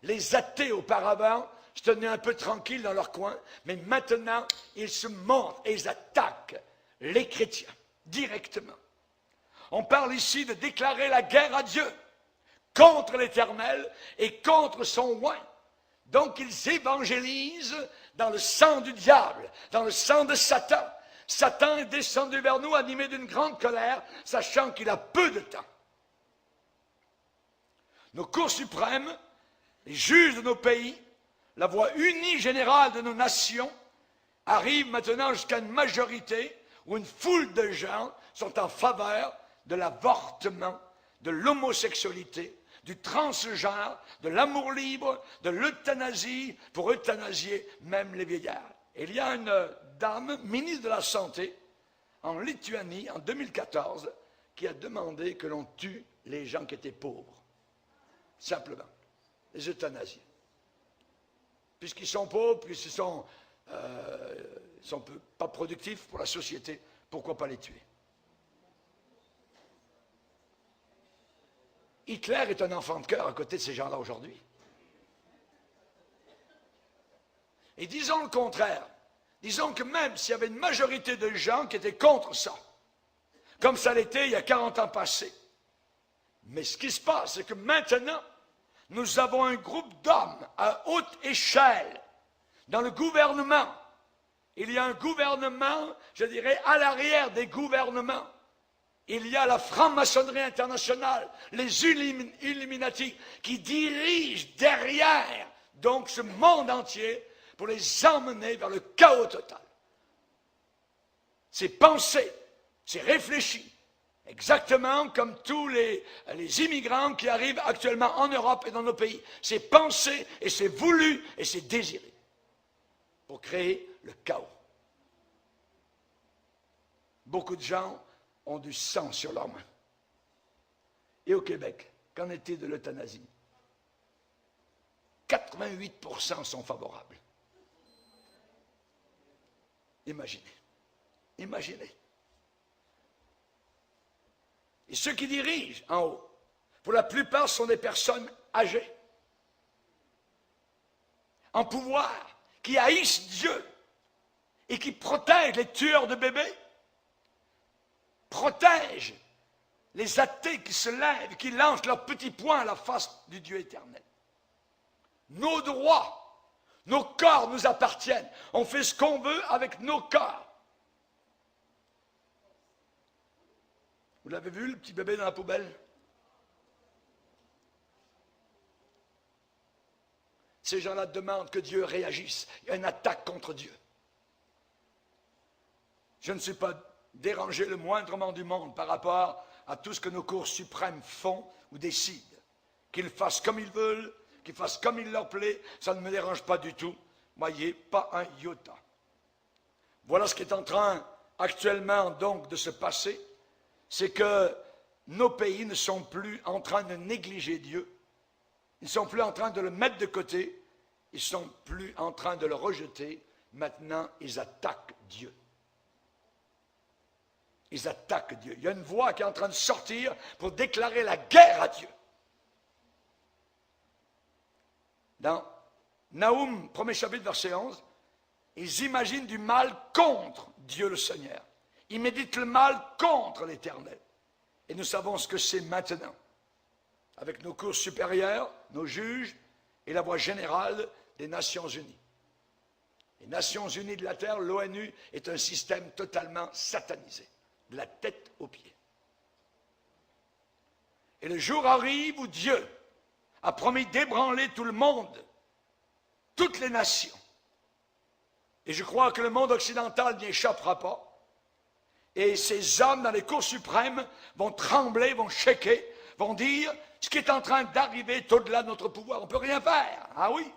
Les athées auparavant se tenaient un peu tranquilles dans leur coin, mais maintenant, ils se montrent et ils attaquent les chrétiens directement. On parle ici de déclarer la guerre à Dieu contre l'Éternel et contre son oint. Donc ils évangélisent dans le sang du diable, dans le sang de Satan. Satan est descendu vers nous animé d'une grande colère, sachant qu'il a peu de temps. Nos cours suprêmes, les juges de nos pays, la voix unie générale de nos nations, arrivent maintenant jusqu'à une majorité où une foule de gens sont en faveur de l'avortement, de l'homosexualité, du transgenre, de l'amour libre, de l'euthanasie, pour euthanasier même les vieillards. Et il y a une dame, ministre de la Santé, en Lituanie, en 2014, qui a demandé que l'on tue les gens qui étaient pauvres. Simplement. Les euthanasies. Puisqu'ils sont pauvres, puisqu'ils sont pas productifs pour la société, pourquoi pas les tuer? Hitler est un enfant de cœur à côté de ces gens-là aujourd'hui. Et disons le contraire. Disons que même s'il y avait une majorité de gens qui étaient contre ça, comme ça l'était il y a 40 ans passés, mais ce qui se passe, c'est que maintenant, nous avons un groupe d'hommes à haute échelle dans le gouvernement. Il y a un gouvernement, je dirais, à l'arrière des gouvernements. Il y a la franc-maçonnerie internationale, les Illuminati, qui dirigent derrière donc ce monde entier pour les emmener vers le chaos total. C'est pensé, c'est réfléchi, exactement comme tous les immigrants qui arrivent actuellement en Europe et dans nos pays. C'est pensé et c'est voulu et c'est désiré pour créer le chaos. Beaucoup de gens ont du sang sur leurs mains. Et au Québec, qu'en est-il de l'euthanasie? 88% sont favorables. Imaginez. Imaginez. Et ceux qui dirigent en haut, pour la plupart, sont des personnes âgées, en pouvoir, qui haïssent Dieu et qui protègent les tueurs de bébés, protègent les athées qui se lèvent, qui lancent leurs petits poings à la face du Dieu éternel. Nos droits, nos corps nous appartiennent. On fait ce qu'on veut avec nos corps. Vous l'avez vu, le petit bébé dans la poubelle? Ces gens-là demandent que Dieu réagisse. Il y a une attaque contre Dieu. Je ne suis pas dérangé le moindrement du monde par rapport à tout ce que nos cours suprêmes font ou décident. Qu'ils fassent comme ils veulent, qu'ils fassent comme il leur plaît, ça ne me dérange pas du tout. Voyez, pas un iota. Voilà ce qui est en train actuellement donc de se passer, c'est que nos pays ne sont plus en train de négliger Dieu, ils ne sont plus en train de le mettre de côté, ils ne sont plus en train de le rejeter, maintenant ils attaquent Dieu. Ils attaquent Dieu. Il y a une voix qui est en train de sortir pour déclarer la guerre à Dieu. Dans Naoum, 1er chapitre, verset 11, ils imaginent du mal contre Dieu le Seigneur. Ils méditent le mal contre l'Éternel. Et nous savons ce que c'est maintenant. Avec nos cours supérieurs, nos juges et la voix générale des Nations Unies. Les Nations Unies de la Terre, l'ONU, est un système totalement satanisé, de la tête aux pieds. Et le jour arrive où Dieu a promis d'ébranler tout le monde, toutes les nations. Et je crois que le monde occidental n'y échappera pas. Et ces hommes dans les cours suprêmes vont trembler, vont shaker, vont dire ce qui est en train d'arriver est au-delà de notre pouvoir. On ne peut rien faire. Ah oui.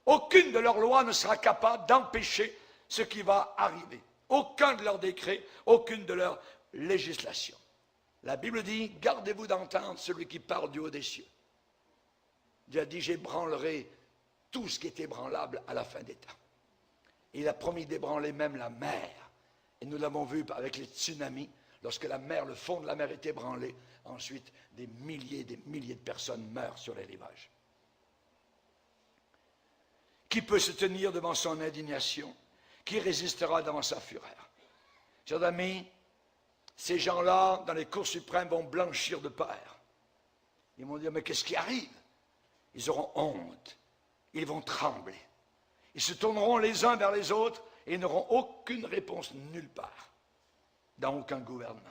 Aucune de leurs lois ne sera capable d'empêcher ce qui va arriver. Aucun de leurs décrets, aucune de leurs législations. La Bible dit, gardez-vous d'entendre celui qui parle du haut des cieux. Dieu a dit, j'ébranlerai tout ce qui est ébranlable à la fin des temps. Et il a promis d'ébranler même la mer. Et nous l'avons vu avec les tsunamis, lorsque la mer, le fond de la mer est ébranlé, ensuite des milliers de personnes meurent sur les rivages. Qui peut se tenir devant son indignation? Qui résistera devant sa fureur? Chers amis, ces gens-là, dans les cours suprêmes, vont blanchir de peur. Ils vont dire, mais qu'est-ce qui arrive? Ils auront honte. Ils vont trembler. Ils se tourneront les uns vers les autres et n'auront aucune réponse nulle part, dans aucun gouvernement.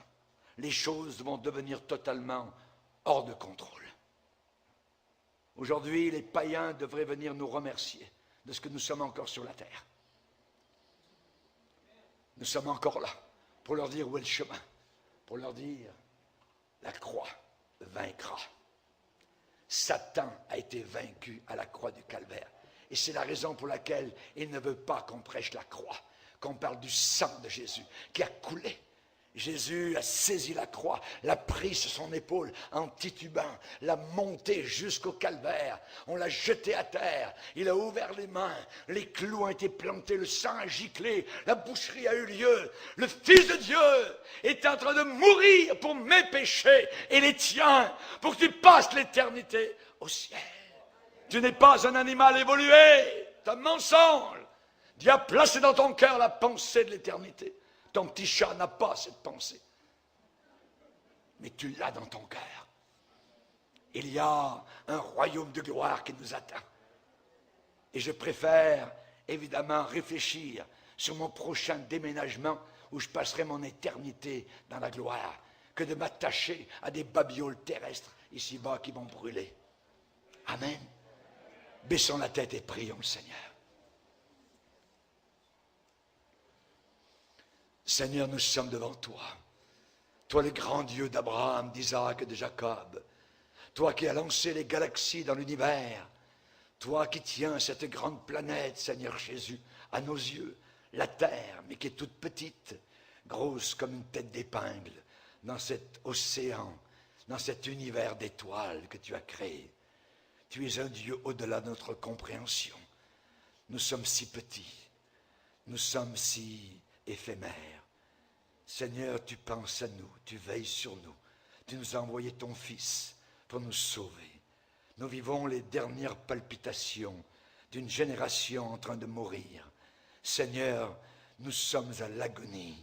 Les choses vont devenir totalement hors de contrôle. Aujourd'hui, les païens devraient venir nous remercier de ce que nous sommes encore sur la terre. Nous sommes encore là pour leur dire où est le chemin, pour leur dire la croix vaincra. Satan a été vaincu à la croix du Calvaire. Et c'est la raison pour laquelle il ne veut pas qu'on prêche la croix, qu'on parle du sang de Jésus qui a coulé. Jésus a saisi la croix, l'a pris sur son épaule en titubant, l'a monté jusqu'au calvaire, on l'a jeté à terre, il a ouvert les mains, les clous ont été plantés, le sang a giclé, la boucherie a eu lieu, le Fils de Dieu est en train de mourir pour mes péchés et les tiens, pour que tu passes l'éternité au ciel. Tu n'es pas un animal évolué, c'est un mensonge. Dieu a placé dans ton cœur la pensée de l'éternité. Ton petit chat n'a pas cette pensée. Mais tu l'as dans ton cœur. Il y a un royaume de gloire qui nous attend. Et je préfère, évidemment, réfléchir sur mon prochain déménagement où je passerai mon éternité dans la gloire, que de m'attacher à des babioles terrestres ici-bas qui vont brûler. Amen. Baissons la tête et prions le Seigneur. Seigneur, nous sommes devant toi. Toi, le grand Dieu d'Abraham, d'Isaac et de Jacob. Toi qui as lancé les galaxies dans l'univers. Toi qui tiens cette grande planète, Seigneur Jésus, à nos yeux. La terre, mais qui est toute petite, grosse comme une tête d'épingle, dans cet océan, dans cet univers d'étoiles que tu as créé. Tu es un Dieu au-delà de notre compréhension. Nous sommes si petits. Nous sommes si éphémère. Seigneur, tu penses à nous, tu veilles sur nous. Tu nous as envoyé ton Fils pour nous sauver. Nous vivons les dernières palpitations d'une génération en train de mourir. Seigneur, nous sommes à l'agonie,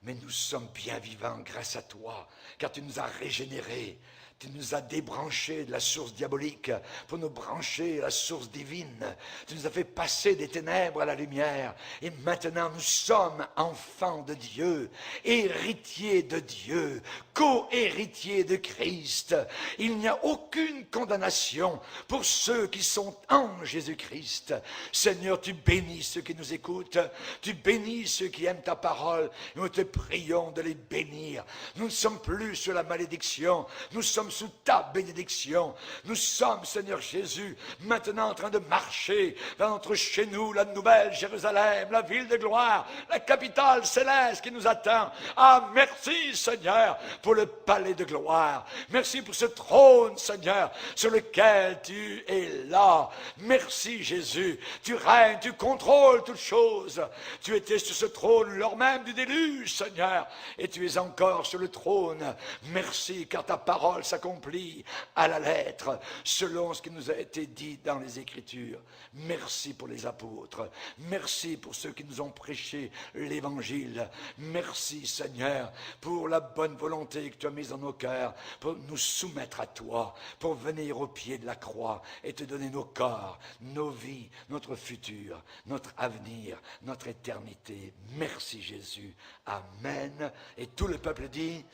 mais nous sommes bien vivants grâce à toi, car tu nous as régénérés. Tu nous as débranchés de la source diabolique pour nous brancher à la source divine. Tu nous as fait passer des ténèbres à la lumière. Et maintenant, nous sommes enfants de Dieu, héritiers de Dieu, co-héritiers de Christ. Il n'y a aucune condamnation pour ceux qui sont en Jésus-Christ. Seigneur, tu bénis ceux qui nous écoutent. Tu bénis ceux qui aiment ta parole. Nous te prions de les bénir. Nous ne sommes plus sur la malédiction. Nous sommes sous ta bénédiction. Nous sommes, Seigneur Jésus, maintenant en train de marcher vers notre chez nous, la nouvelle Jérusalem, la ville de gloire, la capitale céleste qui nous attend. Ah, merci, Seigneur, pour le palais de gloire. Merci pour ce trône, Seigneur, sur lequel tu es là. Merci, Jésus. Tu règnes, tu contrôles toutes choses. Tu étais sur ce trône lors même du déluge, Seigneur, et tu es encore sur le trône. Merci, car ta parole s'accomplit à la lettre, selon ce qui nous a été dit dans les Écritures. Merci pour les apôtres. Merci pour ceux qui nous ont prêché l'Évangile. Merci, Seigneur, pour la bonne volonté que tu as mise dans nos cœurs, pour nous soumettre à toi, pour venir au pied de la croix et te donner nos corps, nos vies, notre futur, notre avenir, notre éternité. Merci, Jésus. Amen. Et tout le peuple dit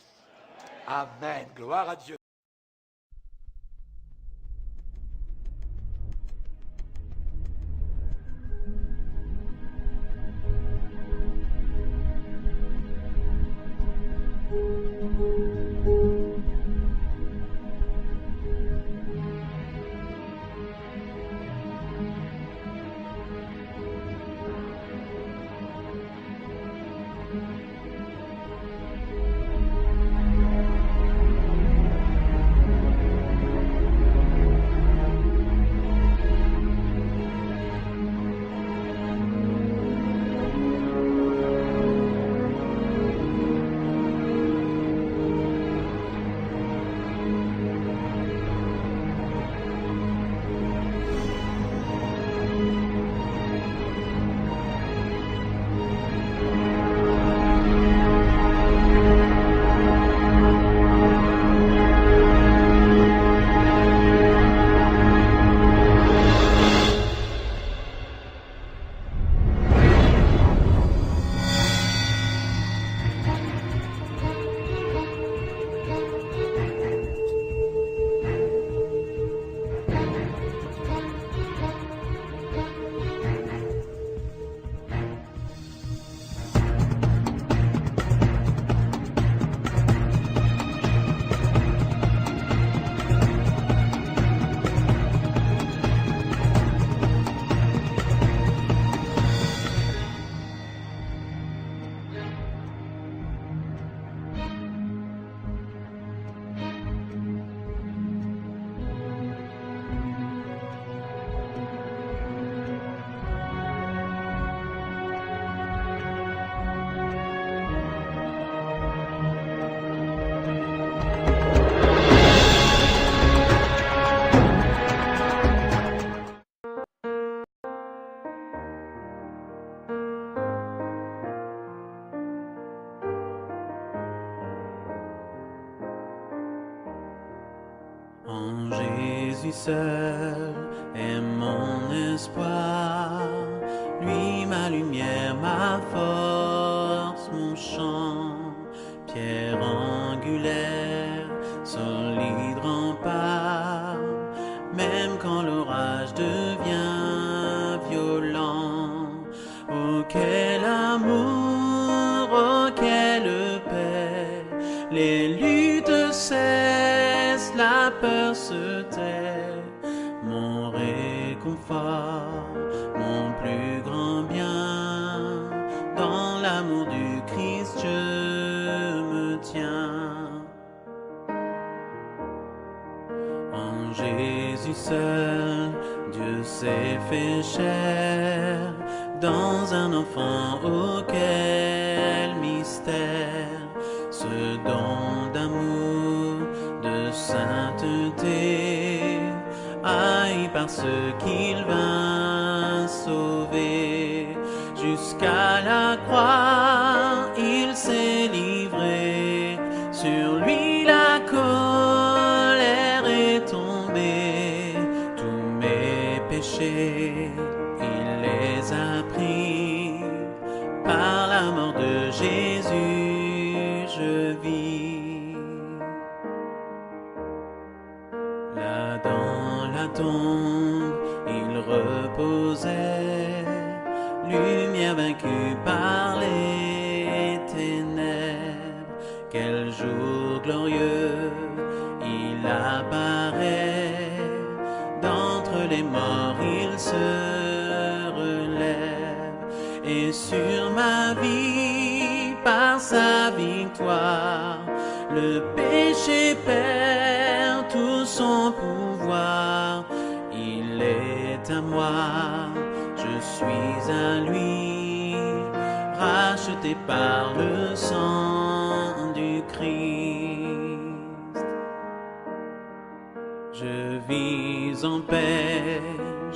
Amen. Gloire à Dieu. Jésus seul est mon espoir, lui ma lumière, ma force, mon chant, pierre angulaire, solide rempart, même quand l'orage devient violent. Oh quel amour, oh quelle paix, les luttes cessent, la peur se tait, mon réconfort, mon plus grand bien, dans l'amour du Christ je me tiens. En Jésus seul, Dieu s'est fait chair, dans un enfant, oh quel mystère, ce don d'amour, de sainteté, haï par ceux qu'il vint sauver. Jusqu'à la croix, il s'est livré, sur lui la colère est tombée, tous mes péchés, il les a pris, par la mort de Jésus, je vis. Là dans la tombe, il reposait, lumière vaincue par les ténèbres. Quel jour glorieux, il apparaît, d'entre les morts il se relève, et sur ma vie, par sa victoire, le péché perd tout son pouvoir. Il est à moi, je suis à lui, racheté par le sang du Christ. Je vis en paix,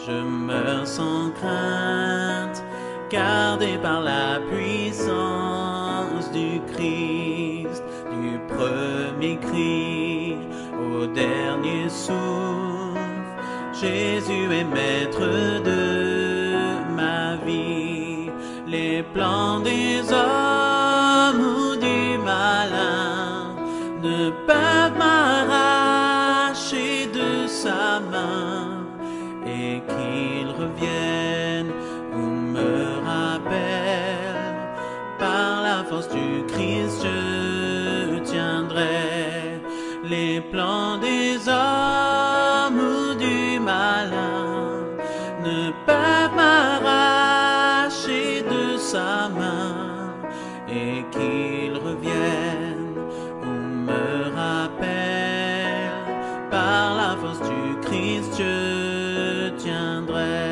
je meurs sans crainte, gardé par la puissance du Christ, du premier cri au dernier souffle. Jésus est maître de ma vie. Les plans des hommes ou du malin ne peuvent m'arracher de sa main, et qu'il revienne ou me rappelle, par la force du Christ je tiendrai. Les plans des hommes ou du malin ne peuvent m'arracher de sa main, et qu'il revienne ou me rappelle, par la force du Christ je tiendrai.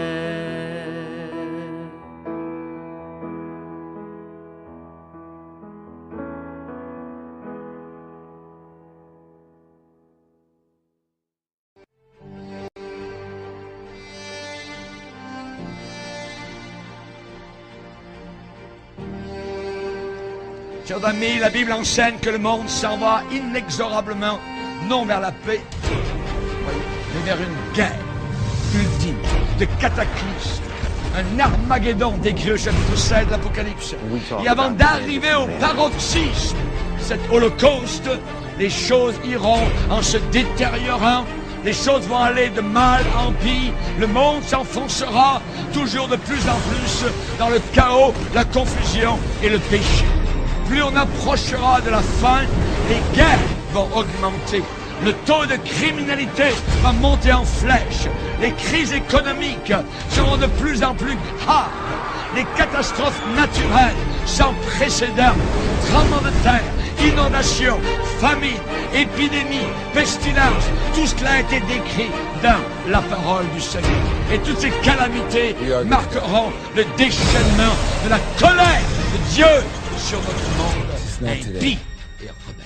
Chers amis, la Bible enseigne que le monde s'en va inexorablement, non vers la paix, mais vers une guerre ultime, de cataclysme, un Armageddon décrit au chapitre 7 de l'Apocalypse. Et avant d'arriver au paroxysme, cet holocauste, les choses iront en se détériorant, les choses vont aller de mal en pire, le monde s'enfoncera toujours de plus en plus dans le chaos, la confusion et le péché. Plus on approchera de la fin, les guerres vont augmenter. Le taux de criminalité va monter en flèche. Les crises économiques seront de plus en plus graves. Les catastrophes naturelles sans précédent, tremblements de terre, inondations, famine, épidémies, pestilences, tout cela a été décrit dans la parole du Seigneur. Et toutes ces calamités marqueront le déchaînement de la colère de Dieu sur notre monde impie et rebelle.